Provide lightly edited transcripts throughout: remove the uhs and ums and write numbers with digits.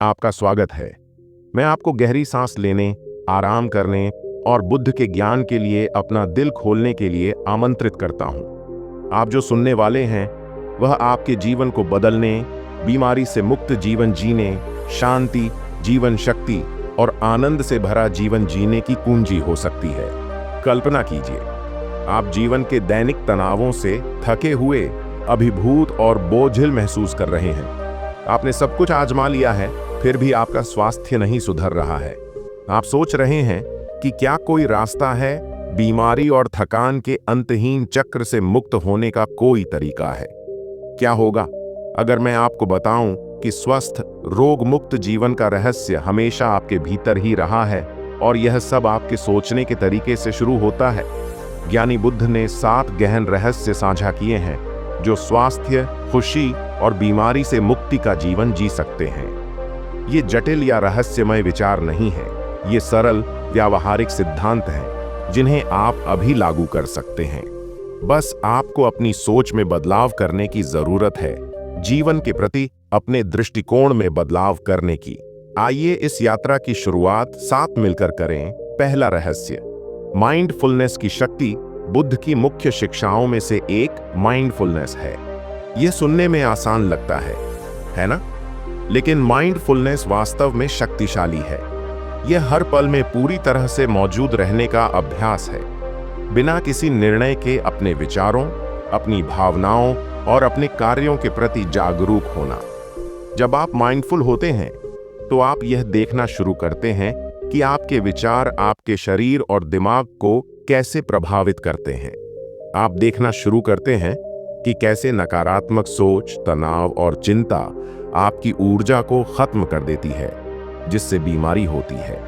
आपका स्वागत है। मैं आपको गहरी सांस लेने, आराम करने और बुद्ध के ज्ञान के लिए अपना दिल खोलने के लिए आमंत्रित करता हूं। आप जो सुनने वाले हैं वह आपके जीवन को बदलने, बीमारी से मुक्त जीवन जीने, शांति, जीवन शक्ति और आनंद से भरा जीवन जीने की कुंजी हो सकती है। कल्पना कीजिए, आप जीवन के दैनिक तनावों से थके हुए, अभिभूत और बोझिल महसूस कर रहे हैं। आपने सब कुछ आजमा लिया है, फिर भी आपका स्वास्थ्य नहीं सुधर रहा है। आप सोच रहे हैं कि क्या कोई रास्ता है, बीमारी और थकान के अंतहीन चक्र से मुक्त होने का कोई तरीका है। क्या होगा अगर मैं आपको बताऊं कि स्वस्थ, रोग मुक्त जीवन का रहस्य हमेशा आपके भीतर ही रहा है और यह सब आपके सोचने के तरीके से शुरू होता है। ज्ञानी बुद्ध ने 7 गहन रहस्य साझा किए हैं जो स्वास्थ्य, खुशी और बीमारी से मुक्ति का जीवन जी सकते हैं। ये जटिल या रहस्यमय विचार नहीं है, ये सरल, व्यावहारिक सिद्धांत हैं जिन्हें आप अभी लागू कर सकते हैं। बस आपको अपनी सोच में बदलाव करने की जरूरत है, जीवन के प्रति अपने दृष्टिकोण में बदलाव करने की। आइए इस यात्रा की शुरुआत साथ मिलकर करें। पहला रहस्य, माइंडफुलनेस की शक्ति। बुद्ध की मुख्य शिक्षाओं में से एक माइंडफुलनेस है। यह सुनने में आसान लगता है ना? लेकिन माइंडफुलनेस वास्तव में शक्तिशाली है। यह हर पल में पूरी तरह से मौजूद रहने का अभ्यास है, बिना किसी निर्णय के अपने विचारों, अपनी भावनाओं और अपने कार्यों के प्रति जागरूक होना। जब आप माइंडफुल होते हैं तो आप यह देखना शुरू करते हैं कि आपके विचार आपके शरीर और दिमाग को कैसे प्रभावित करते हैं। आप देखना शुरू करते हैं कि कैसे नकारात्मक सोच, तनाव और चिंता आपकी ऊर्जा को खत्म कर देती है, जिससे बीमारी होती है।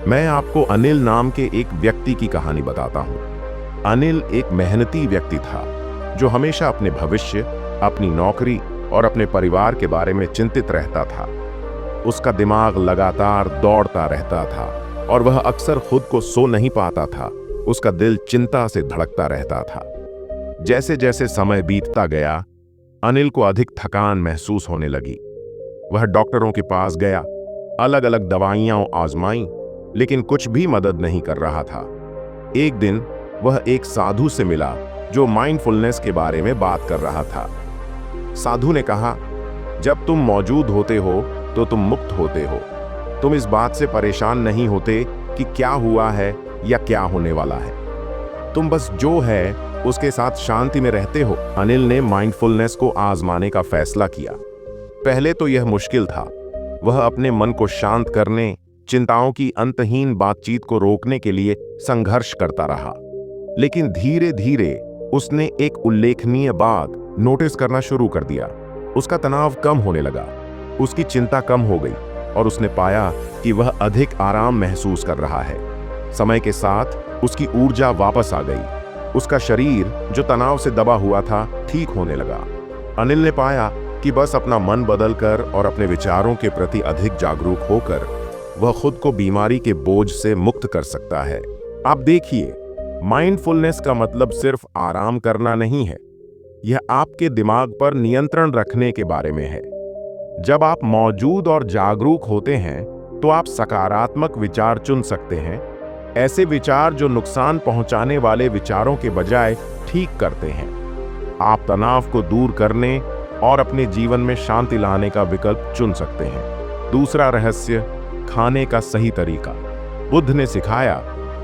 मैं आपको अनिल नाम के एक व्यक्ति की कहानी बताता हूं। अनिल एक मेहनती व्यक्ति था जो हमेशा अपने भविष्य, अपनी नौकरी और अपने परिवार के बारे में चिंतित रहता था। उसका दिमाग लगातार दौड़ता रहता था और वह अक्सर खुद को सो नहीं पाता था। उसका दिल चिंता से धड़कता रहता था। जैसे जैसे समय बीतता गया, अनिल को अधिक थकान महसूस होने लगी। वह डॉक्टरों के पास गया, अलग अलग दवाइयां आजमाईं, लेकिन कुछ भी मदद नहीं कर रहा था। एक दिन वह एक साधु से मिला जो माइंडफुलनेस के बारे में बात कर रहा था। साधु ने कहा, जब तुम मौजूद होते हो तो तुम मुक्त होते हो। तुम इस बात से परेशान नहीं होते कि क्या हुआ है या क्या होने वाला है। तुम बस जो है उसके साथ शांति में रहते हो। अनिल ने माइंडफुलनेस को आजमाने का फैसला किया। पहले तो यह मुश्किल था। वह अपने मन को शांत करने, चिंताओं की अंतहीन बातचीत को रोकने के लिए संघर्ष करता रहा। लेकिन धीरे धीरे उसने एक उल्लेखनीय बात नोटिस करना शुरू कर दिया। उसका तनाव कम होने लगा, उसकी चिंता कम हो गई और उसने पाया कि वह अधिक आराम महसूस कर रहा है। समय के साथ उसकी ऊर्जा वापस आ गई। उसका शरीर जो तनाव से दबा हुआ था, ठीक होने लगा। अनिल ने पाया कि बस अपना मन बदलकर और अपने विचारों के प्रति अधिक जागरूक होकर वह खुद को बीमारी के बोझ से मुक्त कर सकता है। आप देखिए, माइंडफुलनेस का मतलब सिर्फ आराम करना नहीं है, यह आपके दिमाग पर नियंत्रण रखने के बारे में है। जब आप मौजूद और जागरूक होते हैं तो आप सकारात्मक विचार चुन सकते हैं, ऐसे विचार जो नुकसान पहुंचाने वाले विचारों के बजाय ठीक करते हैं। आप तनाव को दूर करने और अपने जीवन में शांति लाने का विकल्प चुन सकते हैं। दूसरा रहस्य, खाने का सही तरीका। बुद्ध ने सिखाया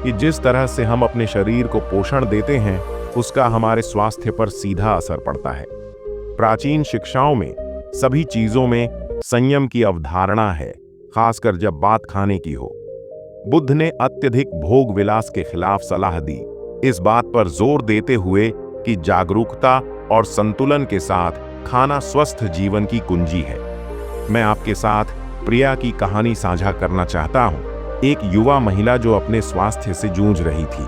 कि जिस तरह से हम अपने शरीर को पोषण देते हैं, उसका हमारे स्वास्थ्य पर सीधा असर पड़ता है। प्राचीन शिक्षाओं में सभी चीजों में संयम की अवधारणा है, खासकर जब बात खाने की हो। बुद्ध ने अत्यधिक भोग विलास के खिलाफ सलाह दी, इस बात पर जोर देते हुए कि जागरूकता और संतुलन के साथ खाना स्वस्थ जीवन की कुंजी है। मैं आपके साथ प्रिया की कहानी साझा करना चाहता हूं। एक युवा महिला जो अपने स्वास्थ्य से जूझ रही थी।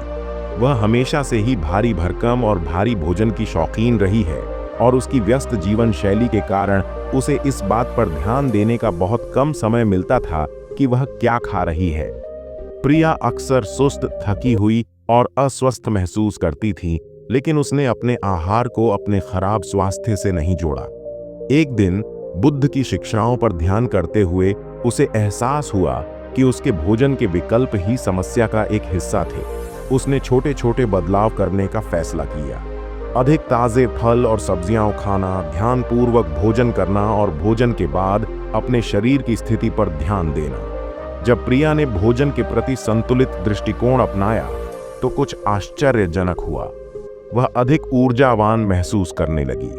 वह हमेशा से ही भारी भरकम और भारी भोजन की शौकीन रही है और उसकी व्यस्त जीवन शैली के कारण उसे इस बात पर ध्यान देने का बहुत कम समय मिलता था कि वह क्या खा रही है। प्रिया अक्सर सुस्त, थकी हुई और अस्वस्थ महसूस करती थी, लेकिन उसने अपने आहार को अपने खराब स्वास्थ्य से नहीं जोड़ा। एक दिन बुद्ध की शिक्षाओं पर ध्यान करते हुए उसे एहसास हुआ कि उसके भोजन के विकल्प ही समस्या का एक हिस्सा थे। उसने छोटे छोटे बदलाव करने का फैसला किया। अधिक ताजे फल और सब्जियां खाना, ध्यानपूर्वक भोजन करना और भोजन के बाद अपने शरीर की स्थिति पर ध्यान देना। जब प्रिया ने भोजन के प्रति संतुलित दृष्टिकोण अपनाया तो कुछ आश्चर्यजनक हुआ। वह अधिक ऊर्जावान महसूस करने लगी।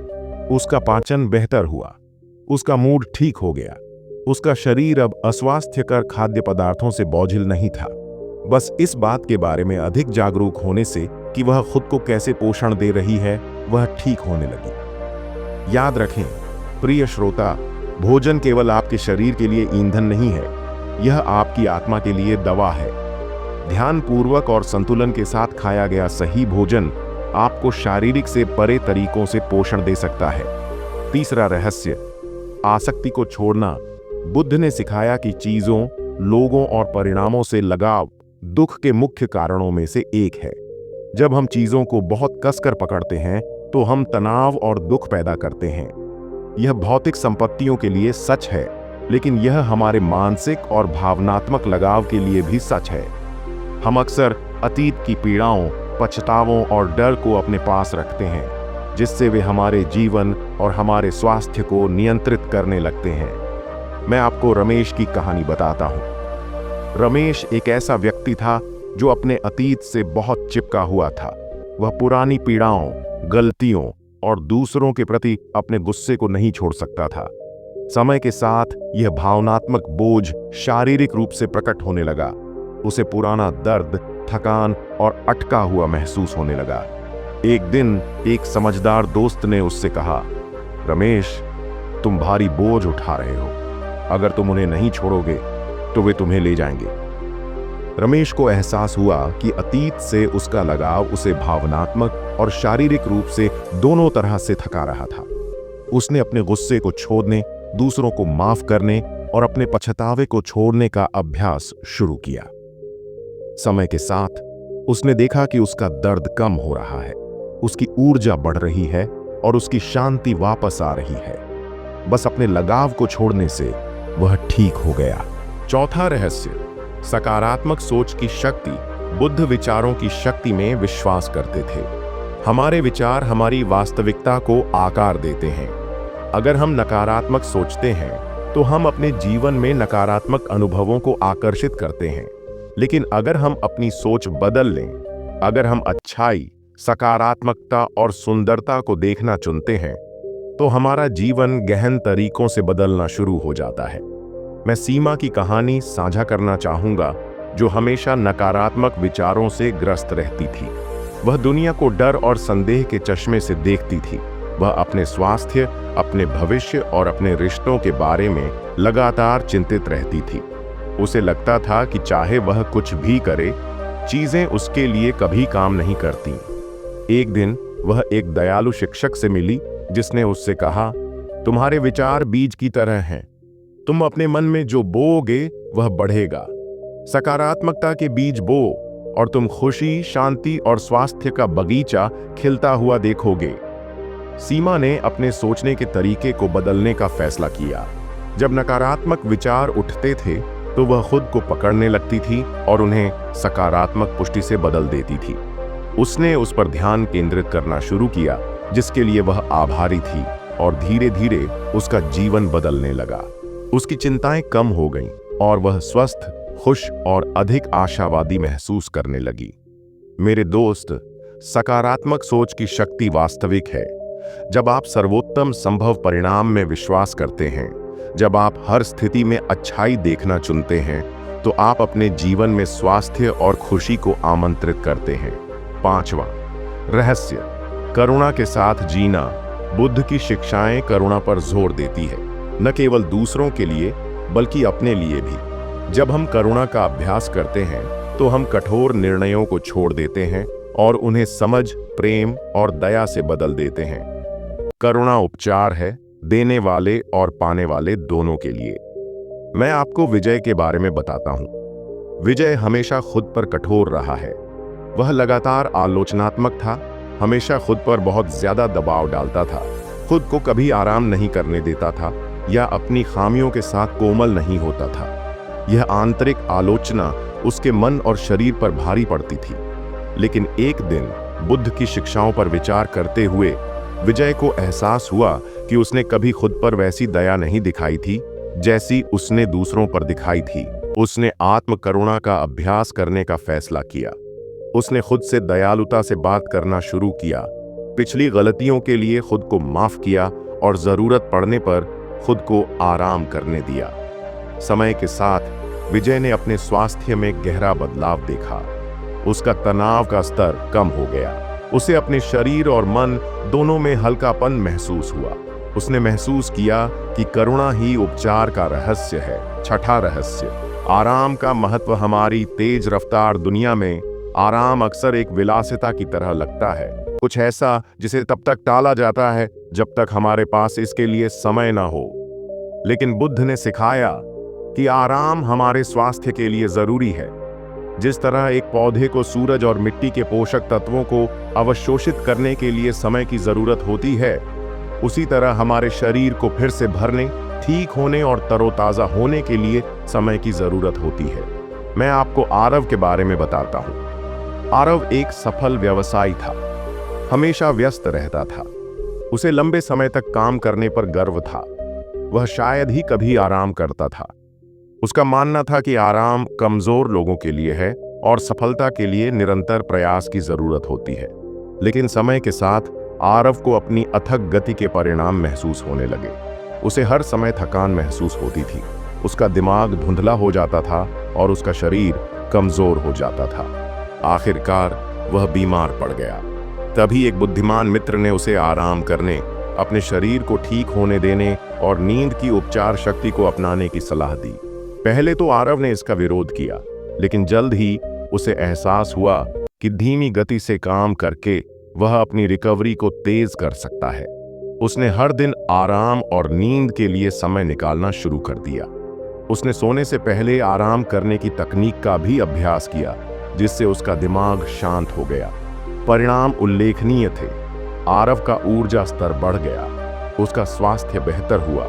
उसका पाचन बेहतर हुआ, उसका मूड ठीक हो गया। उसका शरीर अब अस्वास्थ्यकर खाद्य पदार्थों से बोझिल नहीं था। बस इस बात के बारे में अधिक जागरूक होने से कि वह खुद को कैसे पोषण दे रही है, वह ठीक होने लगी। याद रखें प्रिय श्रोता, भोजन केवल आपके शरीर के लिए ईंधन नहीं है, यह आपकी आत्मा के लिए दवा है। ध्यानपूर्वक और संतुलन के साथ खाया गया सही भोजन आपको शारीरिक से परे तरीकों से पोषण दे सकता है। तीसरा रहस्य, आसक्ति को छोड़ना। बुद्ध ने सिखाया कि चीजों, लोगों और परिणामों से लगाव दुख के मुख्य कारणों में से एक है। जब हम चीजों को बहुत कसकर पकड़ते हैं तो हम तनाव और दुख पैदा करते हैं। यह भौतिक संपत्तियों के लिए सच है, लेकिन यह हमारे मानसिक और भावनात्मक लगाव के लिए भी सच है। हम अक्सर अतीत की पीड़ाओं, पछतावों और डर को अपने पास रखते हैं, जिससे वे हमारे जीवन और हमारे स्वास्थ्य को नियंत्रित करने लगते हैं। मैं आपको रमेश की कहानी बताता हूं। रमेश एक ऐसा व्यक्ति था जो अपने अतीत से बहुत चिपका हुआ था। वह पुरानी पीड़ाओं, गलतियों और दूसरों के प्रति अपने गुस्से को नहीं छोड़ सकता था। समय के साथ यह भावनात्मक बोझ शारीरिक रूप से प्रकट होने लगा। उसे पुराना दर्द, थकान और अटका हुआ महसूस होने लगा। एक दिन एक समझदार दोस्त ने उससे कहा, रमेश, तुम भारी बोझ उठा रहे हो। अगर तुम उन्हें नहीं छोड़ोगे तो वे तुम्हें ले जाएंगे। रमेश को एहसास हुआ कि अतीत से उसका लगाव उसे भावनात्मक और शारीरिक रूप से दोनों तरह से थका रहा था। उसने अपने गुस्से को छोड़ने, दूसरों को माफ करने और अपने पछतावे को छोड़ने का अभ्यास शुरू किया। समय के साथ उसने देखा कि उसका दर्द कम हो रहा है, उसकी ऊर्जा बढ़ रही है और उसकी शांति वापस आ रही है। बस अपने लगाव को छोड़ने से वह ठीक हो गया। चौथा रहस्य, सकारात्मक सोच की शक्ति। बुद्ध विचारों की शक्ति में विश्वास करते थे। हमारे विचार हमारी वास्तविकता को आकार देते हैं। अगर हम नकारात्मक सोचते हैं तो हम अपने जीवन में नकारात्मक अनुभवों को आकर्षित करते हैं। लेकिन अगर हम अपनी सोच बदल लें, अगर हम अच्छाई, सकारात्मकता और सुंदरता को देखना चुनते हैं, तो हमारा जीवन गहन तरीकों से बदलना शुरू हो जाता है। मैं सीमा की कहानी साझा करना चाहूंगा, जो हमेशा नकारात्मक विचारों से ग्रस्त रहती थी। वह दुनिया को डर और संदेह के चश्मे से देखती थी। वह अपने स्वास्थ्य, अपने भविष्य और अपने रिश्तों के बारे में लगातार चिंतित रहती थी। उसे लगता था कि चाहे वह कुछ भी करे, चीजें उसके लिए कभी काम नहीं करती। एक दिन वह एक दयालु शिक्षक से मिली, जिसने उससे कहा, तुम्हारे विचार बीज की तरह हैं। तुम अपने मन में जो बोओगे वह बढ़ेगा। सकारात्मकता के बीज बो और तुम खुशी, शांति और स्वास्थ्य का बगीचा खिलता हुआ देखोगे। सीमा ने अपने सोचने के तरीके को बदलने का फैसला किया। जब नकारात्मक विचार उठते थे तो वह खुद को पकड़ने लगती थी और उन्हें सकारात्मक पुष्टि से बदल देती थी। उसने उस पर ध्यान केंद्रित करना शुरू किया, जिसके लिए वह आभारी थी, और धीरे धीरे उसका जीवन बदलने लगा। उसकी चिंताएं कम हो गईं और वह स्वस्थ, खुश और अधिक आशावादी महसूस करने लगी। मेरे दोस्त, सकारात्मक सोच की शक्ति वास्तविक है। जब आप सर्वोत्तम संभव परिणाम में विश्वास करते हैं, जब आप हर स्थिति में अच्छाई देखना चुनते हैं, तो आप अपने जीवन में स्वास्थ्य और खुशी को आमंत्रित करते हैं। पांचवा रहस्य, करुणा के साथ जीना। बुद्ध की शिक्षाएं करुणा पर जोर देती है, न केवल दूसरों के लिए बल्कि अपने लिए भी। जब हम करुणा का अभ्यास करते हैं तो हम कठोर निर्णयों को छोड़ देते हैं और उन्हें समझ, प्रेम और दया से बदल देते हैं। करुणा उपचार है, देने वाले और पाने वाले दोनों के लिए। मैं आपको विजय के बारे में बताता हूं। विजय हमेशा खुद पर कठोर रहा है। वह लगातार आलोचनात्मक था, हमेशा खुद पर बहुत ज्यादा दबाव डालता था, खुद को कभी आराम नहीं करने देता था या अपनी खामियों के साथ कोमल नहीं होता था। यह आंतरिक आलोचना उसके मन और शरीर पर भारी पड़ती थी। लेकिन एक दिन बुद्ध की शिक्षाओं पर विचार करते हुए विजय को एहसास हुआ कि उसने कभी खुद पर वैसी दया नहीं दिखाई थी जैसी उसने दूसरों पर दिखाई थी। उसने आत्म करुणा का अभ्यास करने का फैसला किया। उसने खुद से दयालुता से बात करना शुरू किया, पिछली गलतियों के लिए खुद को माफ किया और जरूरत पड़ने पर खुद को आराम करने दिया। समय के साथ विजय ने अपने स्वास्थ्य में गहरा बदलाव देखा। उसका तनाव का स्तर कम हो गया। उसे अपने शरीर और मन दोनों में हल्कापन महसूस हुआ। उसने महसूस किया कि करुणा ही उपचार का रहस्य है। छठा रहस्य, आराम का महत्व। हमारी तेज रफ्तार दुनिया में आराम अक्सर एक विलासिता की तरह लगता है, कुछ ऐसा जिसे तब तक टाला जाता है जब तक हमारे पास इसके लिए समय ना हो। लेकिन बुद्ध ने सिखाया कि आराम हमारे स्वास्थ्य के लिए जरूरी है। जिस तरह एक पौधे को सूरज और मिट्टी के पोषक तत्वों को अवशोषित करने के लिए समय की जरूरत होती है, उसी तरह हमारे शरीर को फिर से भरने, ठीक होने और तरोताजा होने के लिए समय की जरूरत होती है। मैं आपको आरव के बारे में बताता हूं। आरव एक सफल व्यवसायी था, हमेशा व्यस्त रहता था। उसे लंबे समय तक काम करने पर गर्व था। वह शायद ही कभी आराम करता था। उसका मानना था कि आराम कमजोर लोगों के लिए है और सफलता के लिए निरंतर प्रयास की जरूरत होती है। लेकिन समय के साथ आरव को अपनी अथक गति के परिणाम महसूस होने लगे। उसे हर समय थकान महसूस होती थी, उसका दिमाग धुंधला हो जाता था और उसका शरीर कमजोर हो जाता था। आखिरकार वह बीमार पड़ गया। तभी एक बुद्धिमान मित्र ने उसे आराम करने, अपने शरीर को ठीक होने देने और नींद की उपचार शक्ति को अपनाने की सलाह दी। पहले तो आरव ने इसका विरोध किया, लेकिन जल्द ही उसे एहसास हुआ कि धीमी गति से काम करके वह अपनी रिकवरी को तेज कर सकता है। उसने हर दिन आराम और नींद के लिए समय निकालना शुरू कर दिया। उसने सोने से पहले आराम करने की तकनीक का भी अभ्यास किया, जिससे उसका दिमाग शांत हो गया। परिणाम उल्लेखनीय थे। आरव का ऊर्जा स्तर बढ़ गया, उसका स्वास्थ्य बेहतर हुआ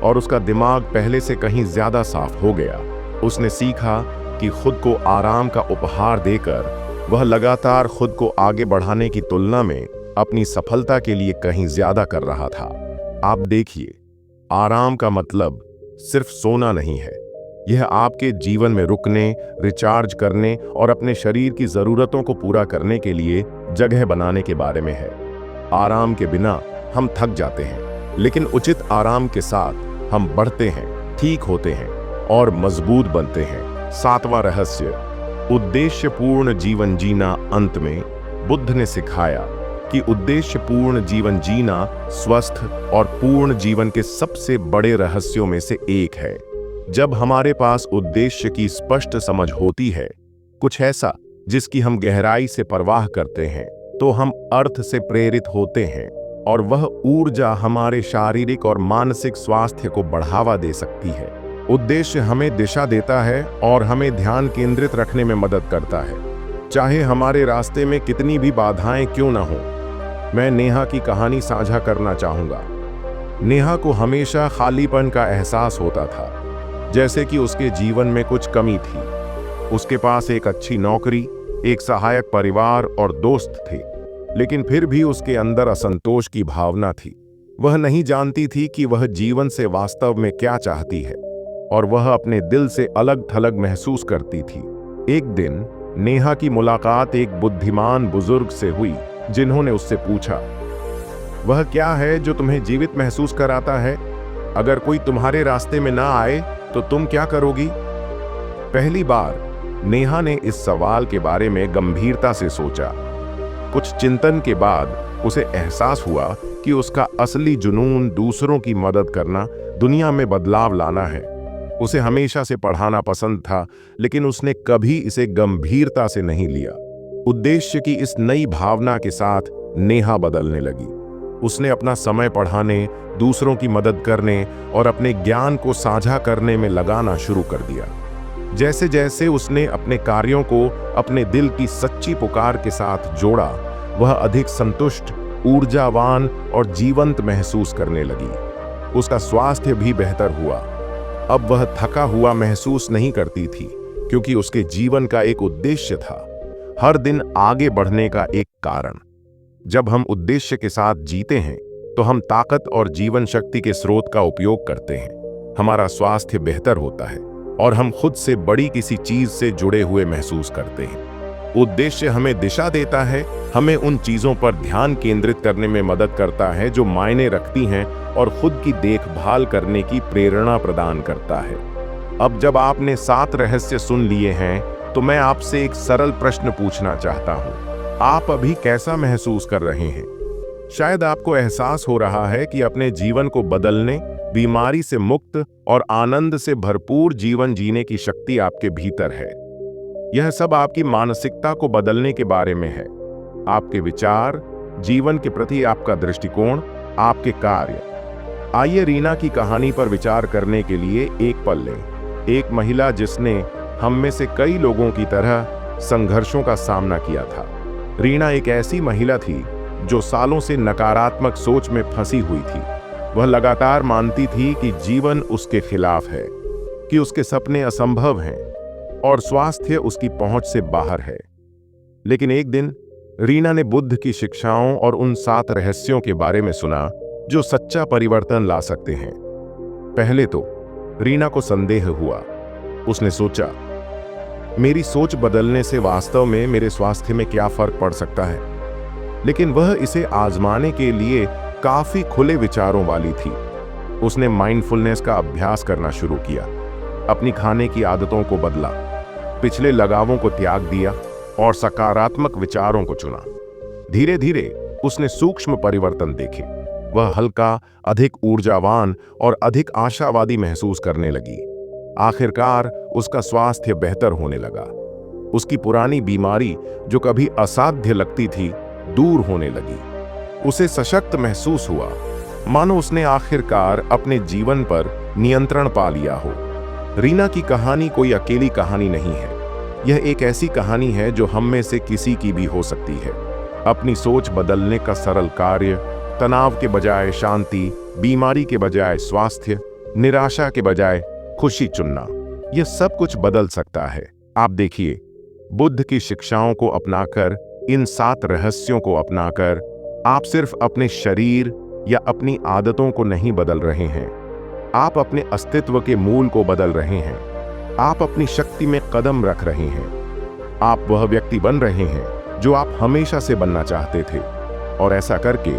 और उसका दिमाग पहले से कहीं ज्यादा साफ हो गया। उसने सीखा कि खुद को आराम का उपहार देकर वह लगातार खुद को आगे बढ़ाने की तुलना में अपनी सफलता के लिए कहीं ज्यादा कर रहा था। आप देखिए, आराम का मतलब सिर्फ सोना नहीं है। यह आपके जीवन में रुकने, रिचार्ज करने और अपने शरीर की जरूरतों को पूरा करने के लिए जगह बनाने के बारे में है। आराम के बिना हम थक जाते हैं, लेकिन उचित आराम के साथ हम बढ़ते हैं, ठीक होते हैं और मजबूत बनते हैं। सातवां रहस्य, उद्देश्यपूर्ण जीवन जीना। अंत में बुद्ध ने सिखाया कि उद्देश्यपूर्ण जीवन जीना स्वस्थ और पूर्ण जीवन के सबसे बड़े रहस्यों में से एक है। जब हमारे पास उद्देश्य की स्पष्ट समझ होती है, कुछ ऐसा जिसकी हम गहराई से परवाह करते हैं, तो हम अर्थ से प्रेरित होते हैं और वह ऊर्जा हमारे शारीरिक और मानसिक स्वास्थ्य को बढ़ावा दे सकती है। उद्देश्य हमें दिशा देता है और हमें ध्यान केंद्रित रखने में मदद करता है, चाहे हमारे रास्ते में कितनी भी बाधाएं क्यों न हो। मैं नेहा की कहानी साझा करना चाहूंगा। नेहा को हमेशा खालीपन का एहसास होता था, जैसे कि उसके जीवन में कुछ कमी थी। उसके पास एक अच्छी नौकरी, एक सहायक परिवार और दोस्त थे, लेकिन फिर भी उसके अंदर असंतोष की भावना थी। वह नहीं जानती थी कि वह जीवन से वास्तव में क्या चाहती है और वह अपने दिल से अलग थलग महसूस करती थी। एक दिन नेहा की मुलाकात एक बुद्धिमान बुजुर्ग से हुई, जिन्होंने उससे पूछा, वह क्या है जो तुम्हें जीवित महसूस कराता है? अगर कोई तुम्हारे रास्ते में ना आए तो तुम क्या करोगी? पहली बार नेहा ने इस सवाल के बारे में गंभीरता से सोचा। कुछ चिंतन के बाद उसे एहसास हुआ कि उसका असली जुनून दूसरों की मदद करना, दुनिया में बदलाव लाना है। उसे हमेशा से पढ़ाना पसंद था, लेकिन उसने कभी इसे गंभीरता से नहीं लिया। उद्देश्य की इस नई भावना के साथ नेहा बदलने लगी। उसने अपना समय पढ़ाने, दूसरों की मदद करने और अपने ज्ञान को साझा करने में लगाना शुरू कर दिया। जैसे जैसे उसने अपने कार्यों को अपने दिल की सच्ची पुकार के साथ जोड़ा, वह अधिक संतुष्ट, ऊर्जावान और जीवंत महसूस करने लगी। उसका स्वास्थ्य भी बेहतर हुआ। अब वह थका हुआ महसूस नहीं करती थी, क्योंकि उसके जीवन का एक उद्देश्य था, हर दिन आगे बढ़ने का एक कारण। जब हम उद्देश्य के साथ जीते हैं तो हम ताकत और जीवन शक्ति के स्रोत का उपयोग करते हैं। हमारा स्वास्थ्य बेहतर होता है और हम खुद से बड़ी किसी चीज से जुड़े हुए महसूस करते हैं। उद्देश्य हमें दिशा देता है, हमें उन चीजों पर ध्यान केंद्रित करने में मदद करता है जो मायने रखती हैं और खुद की देखभाल करने की प्रेरणा प्रदान करता है। अब जब आपने 7 रहस्य सुन लिए हैं तो मैं आपसे एक सरल प्रश्न पूछना चाहता हूं। आप अभी कैसा महसूस कर रहे हैं? शायद आपको एहसास हो रहा है कि अपने जीवन को बदलने, बीमारी से मुक्त और आनंद से भरपूर जीवन जीने की शक्ति आपके भीतर है। यह सब आपकी मानसिकता को बदलने के बारे में है। आपके विचार, जीवन के प्रति आपका दृष्टिकोण, आपके कार्य। आइए रीना की कहानी पर विचार करने के लिए एक पल लें। एक महिला जिसने हम में से कई लोगों की तरह संघर्षों का सामना किया था। रीना एक ऐसी महिला थी जो सालों से नकारात्मक सोच में फंसी हुई थी। वह लगातार मानती थी कि जीवन उसके खिलाफ है, कि उसके सपने असंभव हैं और स्वास्थ्य उसकी पहुंच से बाहर है। लेकिन एक दिन रीना ने बुद्ध की शिक्षाओं और उन 7 रहस्यों के बारे में सुना जो सच्चा परिवर्तन ला सकते हैं। पहले तो रीना को संदेह हुआ। उसने सोचा, मेरी सोच बदलने से वास्तव में मेरे स्वास्थ्य में क्या फर्क पड़ सकता है? लेकिन वह इसे आजमाने के लिए काफी खुले विचारों वाली थी। उसने माइंडफुलनेस का अभ्यास करना शुरू किया, अपनी खाने की आदतों को बदला, पिछले लगावों को त्याग दिया और सकारात्मक विचारों को चुना। धीरे धीरे उसने सूक्ष्म परिवर्तन देखे। वह हल्का, अधिक ऊर्जावान और अधिक आशावादी महसूस करने लगी। आखिरकार उसका स्वास्थ्य बेहतर होने लगा। उसकी पुरानी बीमारी जो कभी असाध्य लगती थी, दूर होने लगी। उसे सशक्त महसूस हुआ, मानो उसने आखिरकार अपने जीवन पर नियंत्रण पा लिया हो। रीना की कहानी कोई अकेली कहानी नहीं है। यह एक ऐसी कहानी है जो हम में से किसी की भी हो सकती है। अपनी सोच बदलने का सरल कार्य, तनाव के बजाय शांति, बीमारी के बजाय स्वास्थ्य, निराशा के बजाय खुशी चुनना, यह सब कुछ बदल सकता है। आप देखिए, बुद्ध की शिक्षाओं को अपनाकर, इन 7 रहस्यों को अपनाकर आप सिर्फ अपने शरीर या अपनी आदतों को नहीं बदल रहे हैं, आप अपने अस्तित्व के मूल को बदल रहे हैं। आप अपनी शक्ति में कदम रख रहे हैं। आप वह व्यक्ति बन रहे हैं जो आप हमेशा से बनना चाहते थे। और ऐसा करके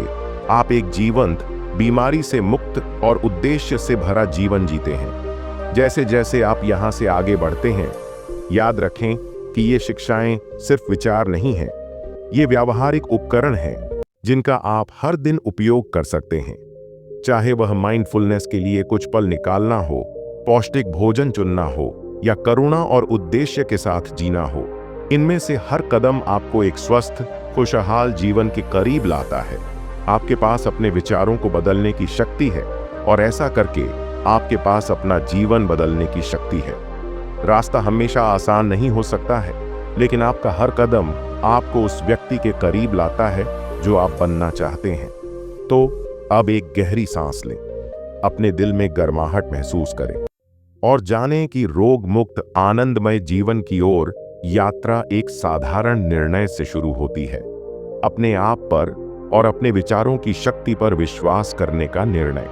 आप एक जीवंत, बीमारी से मुक्त और उद्देश्य से भरा जीवन जीते हैं। जैसे जैसे आप यहाँ से आगे बढ़ते हैं, याद रखें कि ये शिक्षाएं सिर्फ विचार नहीं हैं, ये व्यावहारिक उपकरण हैं जिनका आप हर दिन उपयोग कर सकते हैं। चाहे वह माइंडफुलनेस के लिए कुछ पल निकालना हो, पौष्टिक भोजन चुनना हो या करुणा और उद्देश्य के साथ जीना हो, इनमें से हर कदम आपको एक स्वस्थ, खुशहाल जीवन के करीब लाता है। आपके पास अपने विचारों को बदलने की शक्ति है और ऐसा करके आपके पास अपना जीवन बदलने की शक्ति है। रास्ता हमेशा आसान नहीं हो सकता है, लेकिन आपका हर कदम आपको उस व्यक्ति के करीब लाता है जो आप बनना चाहते हैं। तो अब एक गहरी सांस लें, अपने दिल में गर्माहट महसूस करें और जानें कि रोग मुक्त आनंदमय जीवन की ओर यात्रा एक साधारण निर्णय से शुरू होती है। अपने आप पर और अपने विचारों की शक्ति पर विश्वास करने का निर्णय।